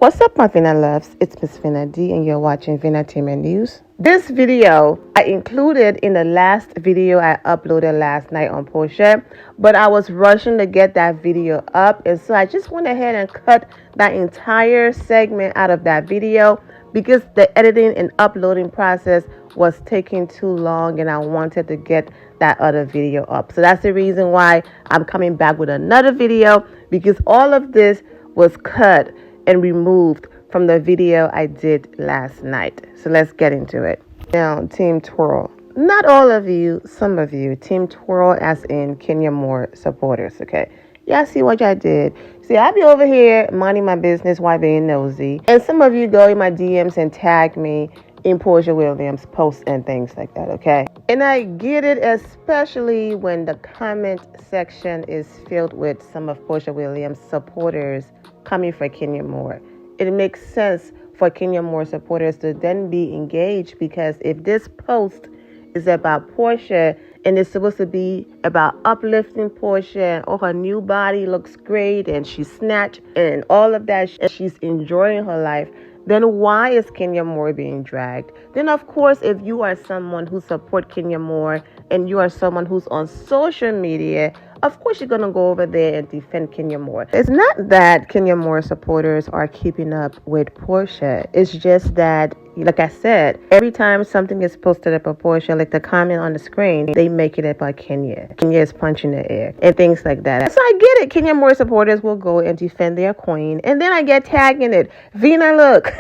What's up, my Vina loves? It's Miss Vina D, and you're watching Vinatainment News. This video I included in the last video I uploaded last night on Porsha, but I was rushing to get that video up, and so I just went ahead and cut that entire segment out of that video because the editing and uploading process was taking too long, and I wanted to get that other video up. So that's the reason why I'm coming back with another video, because all of this was cut and removed from the video I did last night. So let's get into it. Now, Team Twirl. Not all of you, some of you. Team Twirl as in Kenya Moore supporters, okay? Y'all see what I did? See, I be over here minding my business while being nosy. And some of you go in my DMs and tag me in Porsha Williams posts and things like that, okay? And I get it, especially when the comment section is filled with some of Porsha Williams supporters coming for Kenya Moore. It makes sense for Kenya Moore supporters to then be engaged, because if this post is about Porsha and it's supposed to be about uplifting Porsha and oh, her new body looks great and she's snatched and all of that, and she's enjoying her life, then why is Kenya Moore being dragged? Then, of course, if you are someone who supports Kenya Moore and you are someone who's on social media, of course you're going to go over there and defend Kenya Moore. It's not that Kenya Moore supporters are keeping up with Porsha. It's just that, like I said, every time something is posted about Porsha, like the comment on the screen, they make it about Kenya. Kenya is punching the air and things like that. So I get it. Kenya Moore supporters will go and defend their queen. And then I get tagged in it. Vina, look.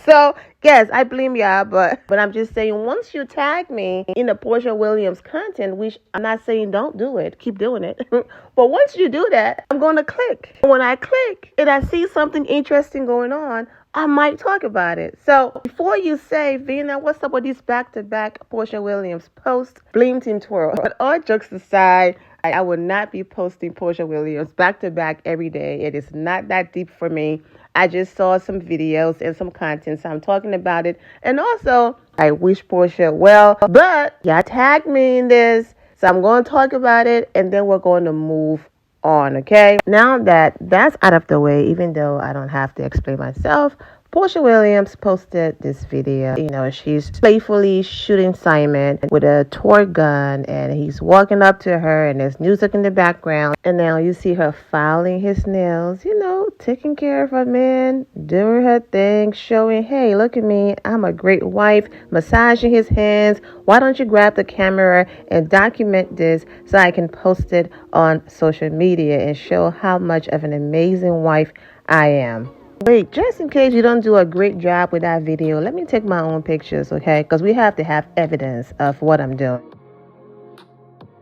So, yes, I blame y'all, but I'm just saying, once you tag me in the Porsha Williams content, which I'm not saying don't do it, keep doing it. But once you do that, I'm going to click. And when I click and I see something interesting going on, I might talk about it. So before you say, Vina, what's up with these back-to-back Porsha Williams posts? Blame Team Twirl. But all jokes aside, I will not be posting Porsha Williams back-to-back every day. It is not that deep for me. I just saw some videos and some content, so I'm talking about it. And also, I wish Porsha well, but y'all tagged me in this, so I'm going to talk about it, and then we're going to move on, okay? Now that that's out of the way, even though I don't have to explain myself, Porsha Williams posted this video. You know, she's playfully shooting Simon with a toy gun, and he's walking up to her, and there's music in the background. And now you see her filing his nails, you know, taking care of her man, doing her thing, showing, hey, look at me, I'm a great wife, massaging his hands. Why don't you grab the camera and document this so I can post it on social media and show how much of an amazing wife I am? Wait, just in case you don't do a great job with that video, let me take my own pictures, okay? Because we have to have evidence of what I'm doing.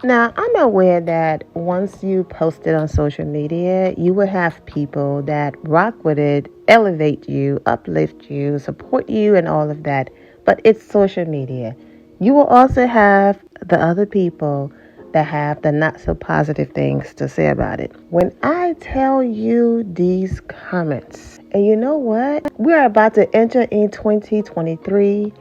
Now, I'm aware that once you post it on social media, you will have people that rock with it, elevate you, uplift you, support you, and all of that. But it's social media. You will also have the other people that have the not so positive things to say about it. When I tell you these comments, and you know what? We're about to enter in 2023,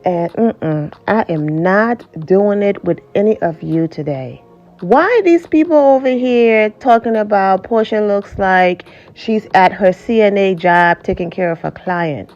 and I am not doing it with any of you today. Why these people over here talking about Porsha looks like she's at her CNA job taking care of her client?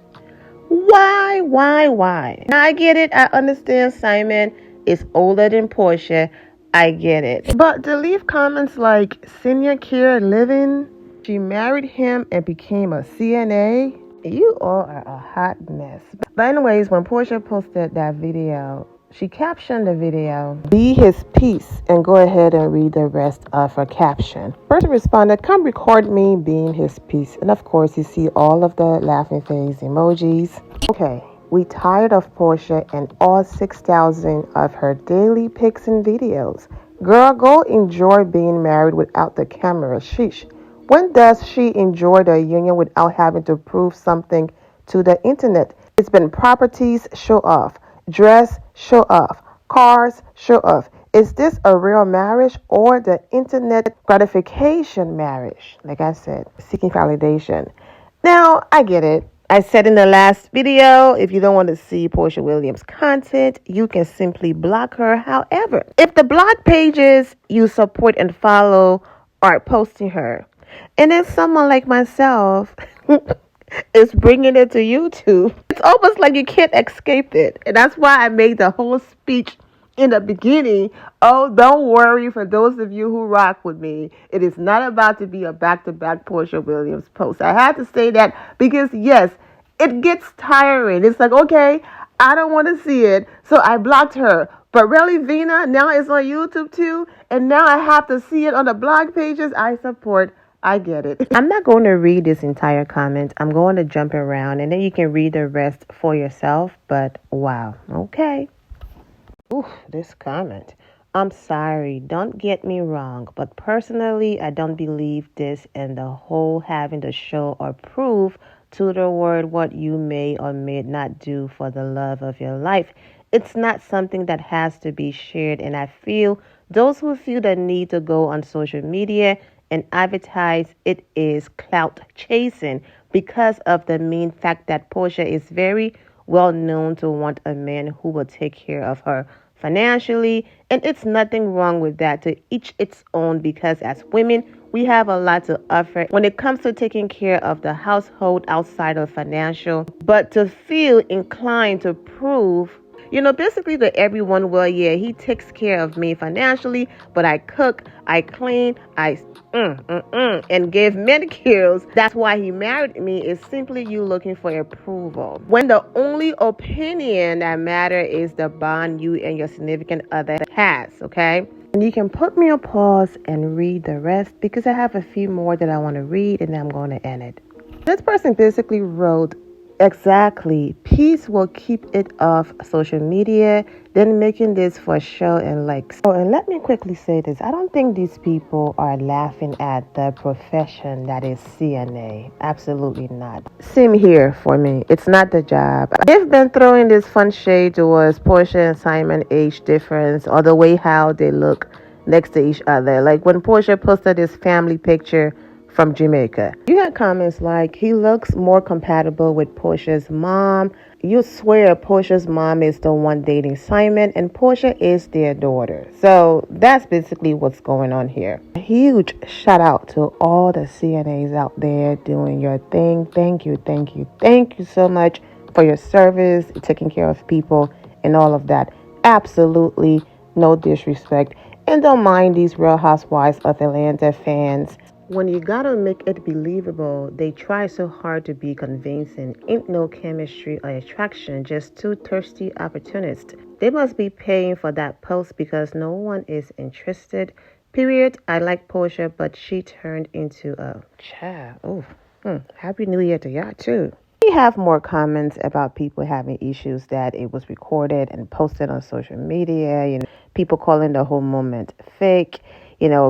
Why? Now, I get it. I understand Simon is older than Porsha. I get it. But to leave comments like senior care living, she married him and became a CNA, you all are a hot mess. But anyways, when Porsha posted that video, she captioned the video, "Be his peace," and go ahead and read the rest of her caption. Person responded, "Come record me being his peace." And of course, you see all of the laughing face emojis. Okay. We tired of Porsha and all 6,000 of her daily pics and videos. Girl, go enjoy being married without the camera. Sheesh. When does she enjoy the union without having to prove something to the internet? It's been properties, show off. Dress, show off. Cars, show off. Is this a real marriage or the internet gratification marriage? Like I said, seeking validation. Now, I get it. I said in the last video, if you don't want to see Porsha Williams content, you can simply block her. However, if the blog pages you support and follow are posting her, and then someone like myself is bringing it to YouTube. It's almost like you can't escape it. And that's why I made the whole speech in the beginning. Oh, don't worry, for those of you who rock with me, it is not about to be a back-to-back Porsha Williams post. I had to say that because, yes, it gets tiring. It's like, okay, I don't want to see it, so I blocked her. But really, Vina, now it's on YouTube too, and now I have to see it on the blog pages. I support. I get it. I'm not going to read this entire comment. I'm going to jump around, and then you can read the rest for yourself. But wow, okay. Ooh, this comment. I'm sorry, don't get me wrong, but personally, I don't believe this and the whole having to show or prove to the world what you may or may not do for the love of your life. It's not something that has to be shared, and I feel those who feel the need to go on social media and advertise it is clout chasing because of the main fact that Porsha is very well known to want a man who will take care of her financially, and it's nothing wrong with that. To each its own, because as women we have a lot to offer when it comes to taking care of the household outside of financial. But to feel inclined to prove, basically to everyone, well, yeah, he takes care of me financially, but I cook, I clean, I and give manicures. That's why he married me, is simply you looking for approval. When the only opinion that matters is the bond you and your significant other has, okay? And you can put me on pause and read the rest because I have a few more that I want to read and then I'm going to end it. This person basically wrote, exactly, peace will keep it off social media, then making this for show and likes. Oh, and let me quickly say this. I don't think these people are laughing at the profession that is CNA. Absolutely not. Same here for me. It's not the job. They've been throwing this fun shade towards Porsha and Simon age difference or the way how they look next to each other. Like when Porsha posted this family picture from Jamaica, you had comments like, he looks more compatible with Porsha's mom. You swear Porsha's mom is the one dating Simon and Porsha is their daughter. So that's basically what's going on here. A huge shout out to all the CNAs out there doing your thing. Thank you so much for your service, taking care of people and all of that. Absolutely no disrespect. And don't mind these Real Housewives of Atlanta fans. When you gotta make it believable, they try so hard to be convincing. Ain't no chemistry or attraction, just two thirsty opportunists. They must be paying for that post because no one is interested. Period. I like Porsha, but she turned into a child. Happy New Year to y'all too. We have more comments about people having issues that it was recorded and posted on social media. People calling the whole moment fake.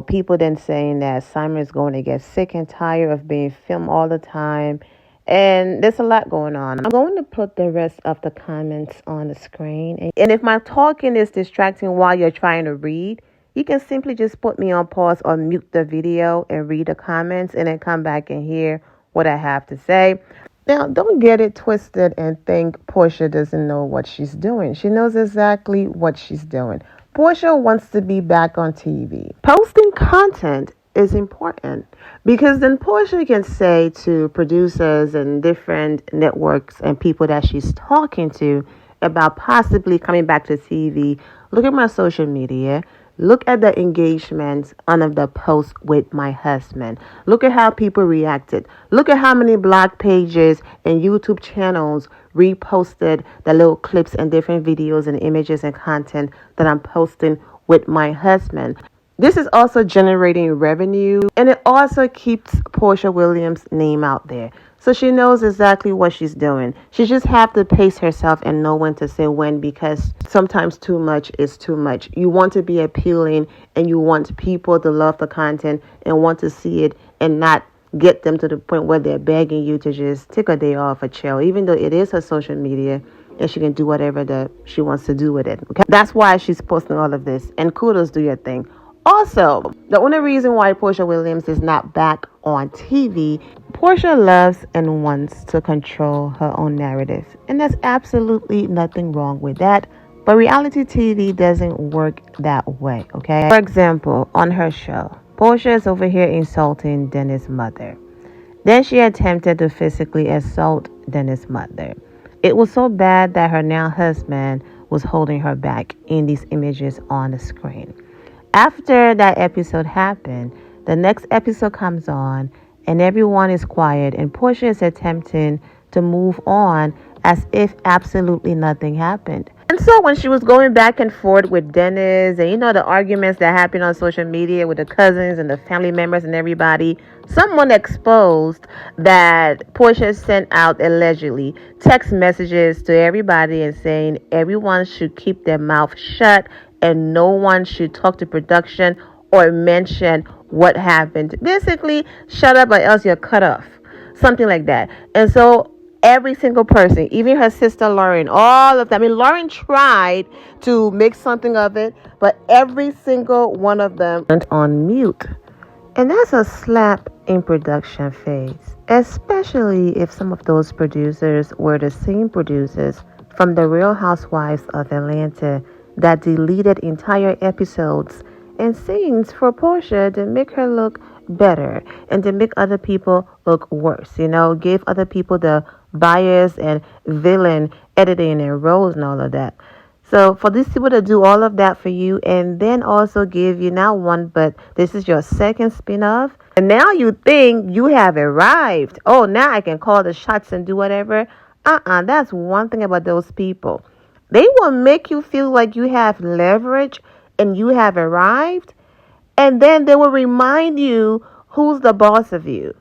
People then saying that Simon is going to get sick and tired of being filmed all the time. And there's a lot going on. I'm going to put the rest of the comments on the screen. And if my talking is distracting while you're trying to read, you can simply just put me on pause or mute the video and read the comments and then come back and hear what I have to say. Now, don't get it twisted and think Porsha doesn't know what she's doing. She knows exactly what she's doing. Porsha wants to be back on TV. Posting content is important because then Porsha can say to producers and different networks and people that she's talking to about possibly coming back to TV, look at my social media. Look at the engagements on the post with my husband. Look at how people reacted. Look at how many blog pages and YouTube channels reposted the little clips and different videos and images and content that I'm posting with my husband. This is also generating revenue, and it also keeps Porsha Williams' name out there. So she knows exactly what she's doing. She just have to pace herself and know when to say when, because sometimes too much is too much. You want to be appealing and you want people to love the content and want to see it and not get them to the point where they're begging you to just take a day off or chill, even though it is her social media and she can do whatever that she wants to do with it. Okay? That's why she's posting all of this. And kudos, do your thing. Also, the only reason why Porsha Williams is not back on TV, Porsha loves and wants to control her own narrative. And there's absolutely nothing wrong with that. But reality TV doesn't work that way, okay? For example, on her show, Porsha is over here insulting Dennis' mother. Then she attempted to physically assault Dennis' mother. It was so bad that her now husband was holding her back in these images on the screen. After that episode happened, the next episode comes on and everyone is quiet and Porsha is attempting to move on as if absolutely nothing happened. And so when she was going back and forth with Dennis and the arguments that happened on social media with the cousins and the family members and everybody, someone exposed that Porsha sent out allegedly text messages to everybody and saying everyone should keep their mouth shut and no one should talk to production or mention what happened. Basically, shut up or else you're cut off. Something like that. And so every single person, even her sister Lauren, all of them. I mean, Lauren tried to make something of it, but every single one of them went on mute. And that's a slap in production face, especially if some of those producers were the same producers from The Real Housewives of Atlanta that deleted entire episodes and scenes for Porsha to make her look better and to make other people look worse. Gave other people the bias and villain editing and roles and all of that. So for these people to do all of that for you and then also give you not one, but this is your second spin-off. And now you think you have arrived. Oh, now I can call the shots and do whatever. That's one thing about those people. They will make you feel like you have leverage and you have arrived. And then they will remind you who's the boss of you.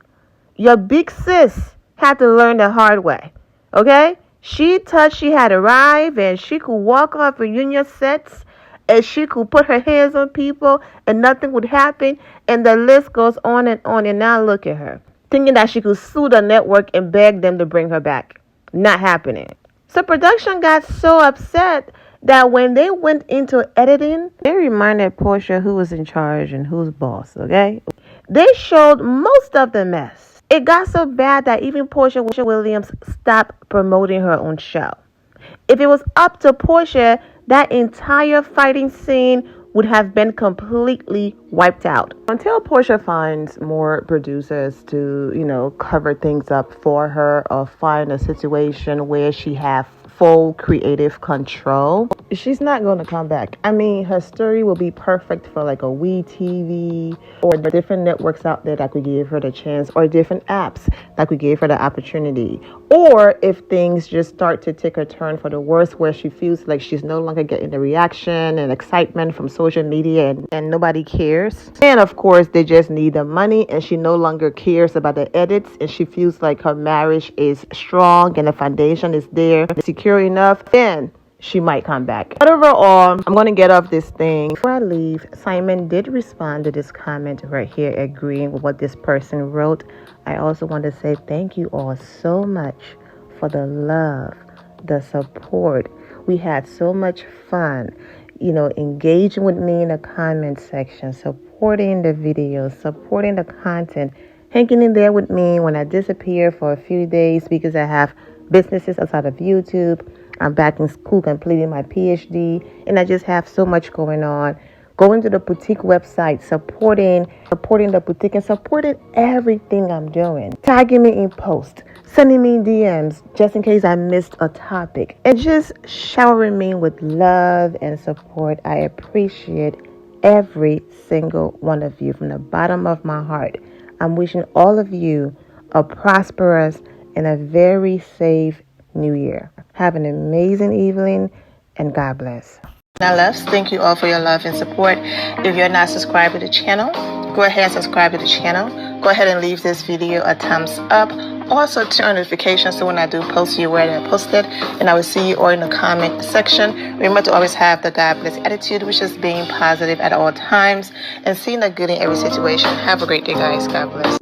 Your big sis had to learn the hard way. Okay? She thought she had arrived and she could walk off reunion sets and she could put her hands on people and nothing would happen. And the list goes on. And now look at her. Thinking that she could sue the network and beg them to bring her back. Not happening. So production got so upset that when they went into editing, they reminded Porsha who was in charge and who's boss, okay? They showed most of the mess. It got so bad that even Porsha Williams stopped promoting her own show. If it was up to Porsha, that entire fighting scene would have been completely wiped out. Until Porsha finds more producers to, cover things up for her or find a situation where she have full creative control, she's not going to come back. I mean, her story will be perfect for like a WeTV or the different networks out there that could give her the chance, or different apps that could give her the opportunity. Or if things just start to take a turn for the worse, where she feels like she's no longer getting the reaction and excitement from social media and nobody cares. And of course, they just need the money and she no longer cares about the edits and she feels like her marriage is strong and the foundation is there, secure enough, then she might come back. But overall, I'm going to get off this thing. Before I leave, Simon did respond to this comment right here, agreeing with what this person wrote. I also want to say thank you all so much for the love, the support. We had so much fun, engaging with me in the comment section, supporting the videos, supporting the content, hanging in there with me when I disappear for a few days because I have businesses outside of YouTube. I'm back in school completing my PhD, and I just have so much going on. Going to the boutique website, supporting the boutique and supporting everything I'm doing. Tagging me in posts, sending me DMs just in case I missed a topic, and just showering me with love and support. I appreciate every single one of you from the bottom of my heart. I'm wishing all of you a prosperous and a very safe New Year. Have an amazing evening and God bless. Now, loves, thank you all for your love and support. If you're not subscribed to the channel, go ahead and subscribe to the channel. Go ahead and leave this video a thumbs up. Also, turn on notifications so when I do post, you're aware that I posted. And I will see you all in the comment section. Remember to always have the God bless attitude, which is being positive at all times and seeing the good in every situation. Have a great day, guys. God bless.